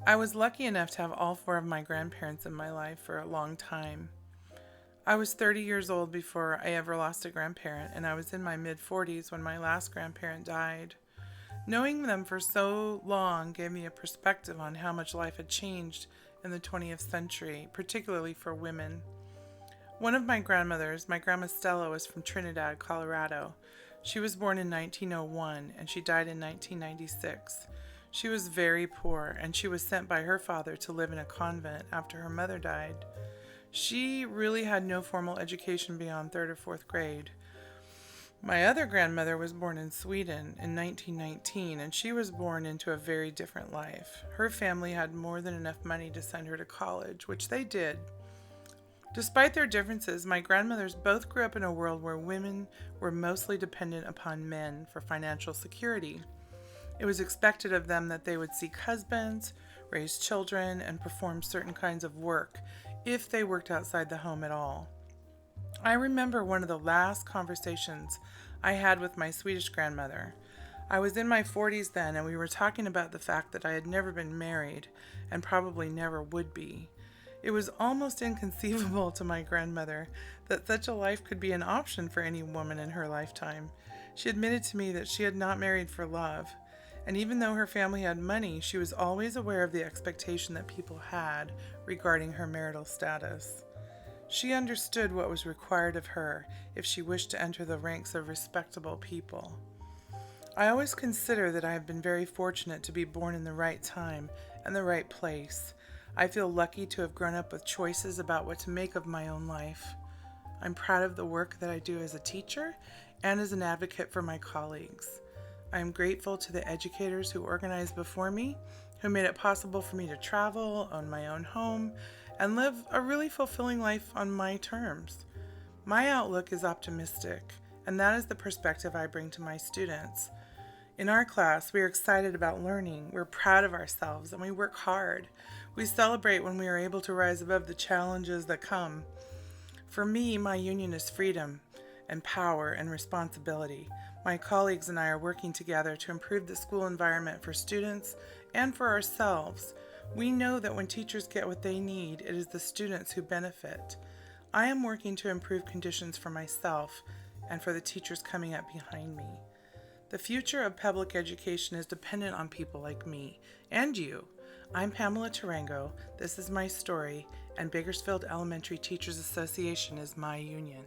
I was lucky enough to have all four of my grandparents in my life for a long time. I was 30 years old before I ever lost a grandparent, and I was in my mid 40s when my last grandparent died. Knowing them for so long gave me a perspective on how much life had changed in the 20th century, particularly for women. One of my grandmothers, my grandma Stella, was from Trinidad, Colorado. She was born in 1901 and she died in 1996. She was very poor and she was sent by her father to live in a convent after her mother died. She really had no formal education beyond third or fourth grade. My other grandmother was born in Sweden in 1919 and she was born into a very different life. Her family had more than enough money to send her to college, which they did. Despite their differences, my grandmothers both grew up in a world where women were mostly dependent upon men for financial security. It was expected of them that they would seek husbands, raise children, and perform certain kinds of work if they worked outside the home at all. I remember one of the last conversations I had with my Swedish grandmother. I was in my 40s then, and we were talking about the fact that I had never been married and probably never would be. It was almost inconceivable to my grandmother that such a life could be an option for any woman in her lifetime. She admitted to me that she had not married for love, and even though her family had money, she was always aware of the expectation that people had regarding her marital status. She understood what was required of her if she wished to enter the ranks of respectable people. I always consider that I have been very fortunate to be born in the right time and the right place. I feel lucky to have grown up with choices about what to make of my own life. I'm proud of the work that I do as a teacher and as an advocate for my colleagues. I am grateful to the educators who organized before me, who made it possible for me to travel, own my own home, and live a really fulfilling life on my terms. My outlook is optimistic, and that is the perspective I bring to my students. In our class, we are excited about learning, we're proud of ourselves, and we work hard. We celebrate when we are able to rise above the challenges that come. For me, my union is freedom and power and responsibility. My colleagues and I are working together to improve the school environment for students and for ourselves. We know that when teachers get what they need, it is the students who benefit. I am working to improve conditions for myself and for the teachers coming up behind me. The future of public education is dependent on people like me and you. I'm Pamela Tarango, this is my story, and Bakersfield Elementary Teachers Association is my union.